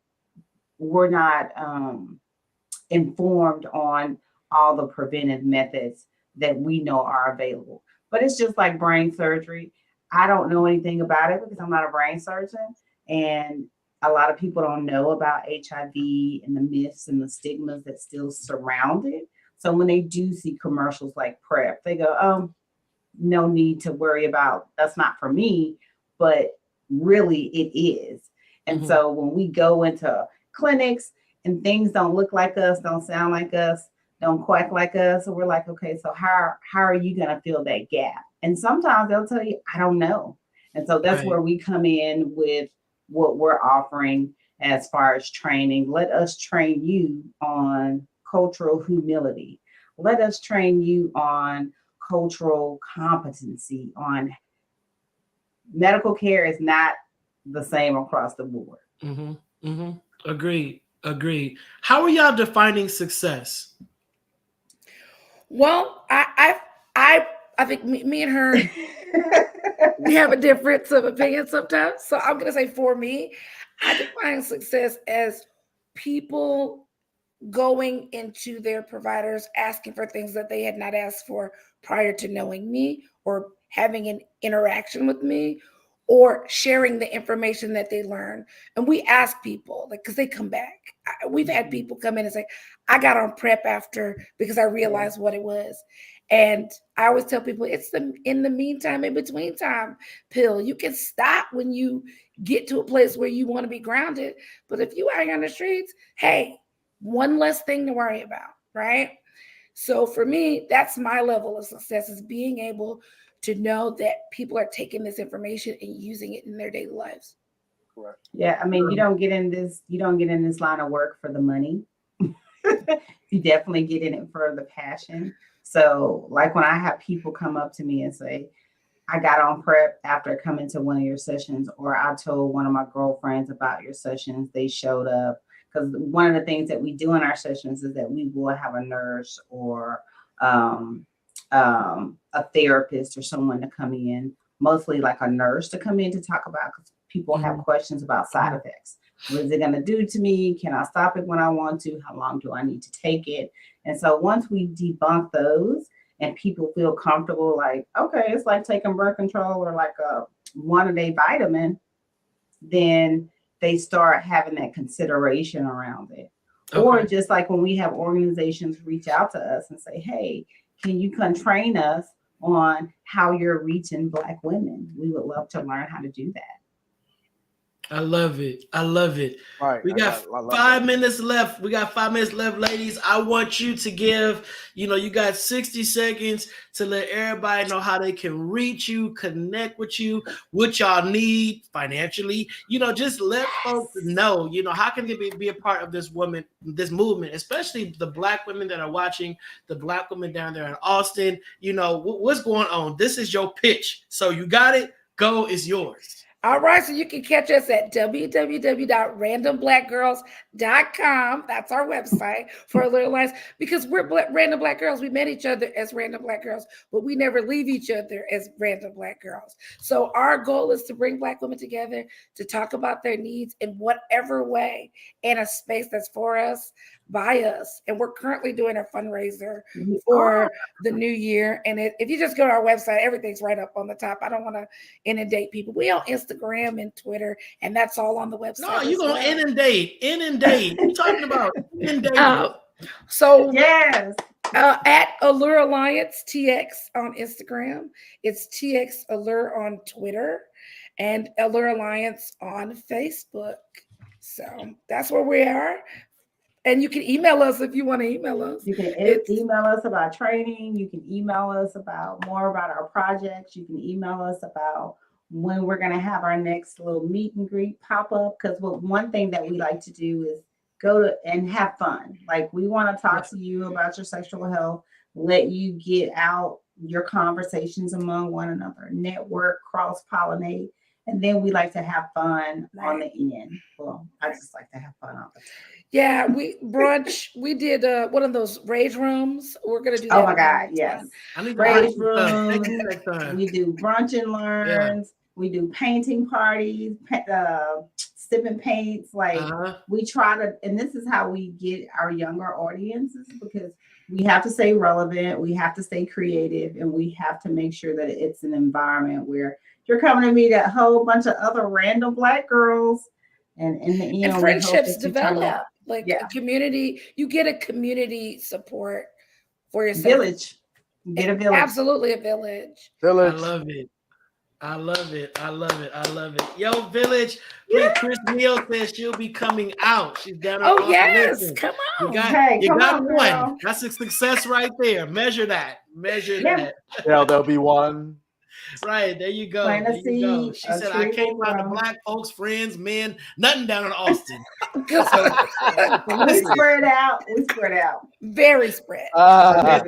informed on all the preventive methods that we know are available. But it's just like brain surgery. I don't know anything about it because I'm not a brain surgeon. And a lot of people don't know about HIV and the myths and the stigmas that still surround it. So when they do see commercials like PrEP, they go, oh, no need to worry about, that's not for me, but really it is. And so when we go into clinics and things don't look like us, don't sound like us, don't quack like us, so we're like, okay, so how are you going to fill that gap? And sometimes they'll tell you, I don't know. And so that's where we come in with what we're offering as far as training. Let us train you on cultural humility. Let us train you on cultural competency. On medical care is not the same across the board. Agreed. How are y'all defining success? Well, I think me and her, we have a difference of opinion sometimes. So I'm going to say for me, I define success as people going into their providers, asking for things that they had not asked for prior to knowing me or having an interaction with me, or sharing the information that they learn. And we ask people, like, because they come back. We've had people come in and say, I got on PrEP after because I realized what it was. And I always tell people it's the in the meantime, in between time pill. You can stop when you get to a place where you want to be grounded. But if you are on the streets, hey, one less thing to worry about, right? So for me, that's my level of success, is being able to know that people are taking this information and using it in their daily lives. Correct. Yeah, I mean, you don't get in this line of work for the money. You definitely get in it for the passion. So like when I have people come up to me and say, I got on PrEP after coming to one of your sessions, or I told one of my girlfriends about your sessions, they showed up. Because one of the things that we do in our sessions is that we will have a nurse or a therapist or someone to come in, mostly like a nurse to come in to talk about, because people have questions about side effects. What is it going to do to me? Can I stop it when I want to? How long do I need to take it? And so once we debunk those and people feel comfortable, like, okay, it's like taking birth control or like a one-a-day vitamin, then they start having that consideration around it. Okay. Or just like when we have organizations reach out to us and say, hey, can you come train us on how you're reaching Black women? We would love to learn how to do that. I love it. Right. We got 5 minutes left. Ladies. I want you to give, you got 60 seconds to let everybody know how they can reach you, connect with you, what y'all need financially. Just let folks know, how can they be a part of this movement, especially the Black women that are watching, the Black women down there in Austin. What's going on? This is your pitch. So you got it. Go, it's yours. All right, so you can catch us at www.randomblackgirls.com. That's our website for a little less, because we're random black girls. We met each other as random black girls, but we never leave each other as random black girls. So our goal is to bring black women together to talk about their needs in whatever way, in a space that's for us, by us. And we're currently doing a fundraiser for the new year. And if you just go to our website, everything's right up on the top. I don't want to inundate people. We on Instagram and Twitter, and that's all on the website. No, you're going to inundate. You're talking about inundate. So yes. At Allure Alliance TX on Instagram. It's TX Allure on Twitter and Allure Alliance on Facebook. So that's where we are. And you can email us if you want to email us. You can email us about training. You can email us about more about our projects. You can email us about when we're going to have our next little meet and greet pop up. Because one thing that we like to do is go to and have fun. Like, we want to talk to you about your sexual health, let you get out your conversations among one another, network, cross-pollinate. And then we like to have fun on the end. Well, I just like to have fun on the time. Yeah, we did one of those rage rooms. We're gonna do that. Oh my God, yes. Rage rooms. We do brunch and learns. We do painting parties, sipping paints. Like, we try to, and this is how we get our younger audiences, because we have to stay relevant, we have to stay creative, and we have to make sure that it's an environment where you're coming to meet a whole bunch of other random black girls, and in the end, and friendships develop. Like a community, you get a community support for yourself. Village. Get a village. Absolutely a village. I love it. I love it. I love it. I love it. Yo, Village. Yeah. Chris Neal says she'll be coming out. She's down. Oh, yes. Listen. Come on. You got one. Girl. That's a success right there. Measure that. Yeah, there'll be one. Right, there you go. There you go. She said, I can't find the black folks, friends, men, nothing down in Austin. We spread out. Very spread. I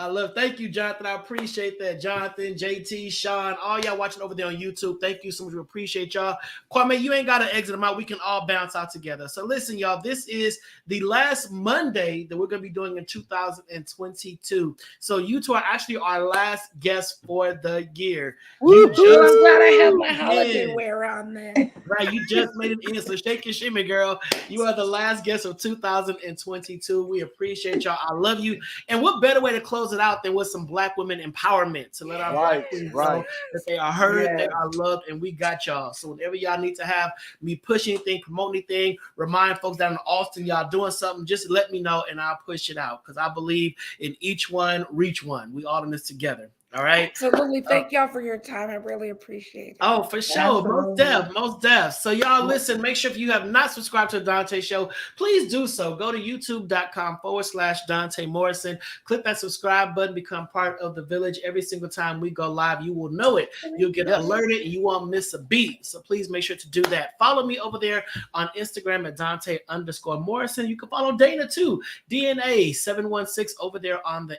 love it. Thank you, Jonathan. I appreciate that. Jonathan, JT, Sean, all y'all watching over there on YouTube. Thank you so much. We appreciate y'all. Kwame, you ain't got to exit them out. We can all bounce out together. So listen, y'all, this is the last Monday that we're going to be doing in 2022. So you two are actually our last guests for the year. I'm glad I have my holiday wear on there. Right, you just made it in. So shake your shimmy, girl. You are the last guest of 2022. We appreciate y'all. I love you. And what better way to close it out than with some black women empowerment, to let our black women know that they are heard, they are loved, and we got y'all. So whenever y'all need to have me push anything, promote anything, remind folks down in Austin y'all doing something, just let me know and I'll push it out, because I believe in each one, reach one. We all in this together. All right. Absolutely. Thank y'all for your time. I really appreciate it. Oh, for sure. Most deaf. So y'all listen, make sure if you have not subscribed to the Donta Show, please do so. Go to youtube.com/Donta Morrison. Click that subscribe button, become part of the village. Every single time we go live, you will know it. You'll get alerted and you won't miss a beat. So please make sure to do that. Follow me over there on Instagram at Donta_Morrison. You can follow Dana too. DNA716 over there on the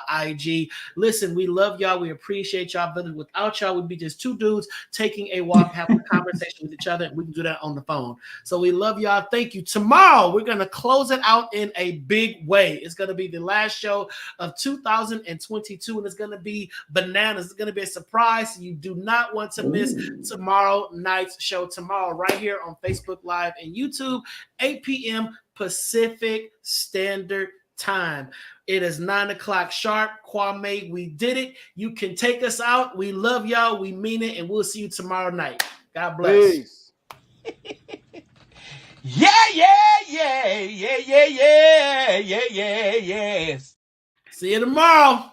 IG. Listen, we love y'all. We appreciate y'all. But without y'all, we'd be just two dudes taking a walk, having a conversation with each other, and we can do that on the phone. So we love y'all. Thank you. Tomorrow, we're going to close it out in a big way. It's going to be the last show of 2022, and it's going to be bananas. It's going to be a surprise. You do not want to miss tomorrow night's show. Tomorrow, right here on Facebook Live and YouTube, 8 p.m. Pacific Standard Time. It is 9 o'clock sharp. Kwame, we did it. You can take us out. We love y'all. We mean it. And we'll see you tomorrow night. God bless. Peace. Yes. See you tomorrow.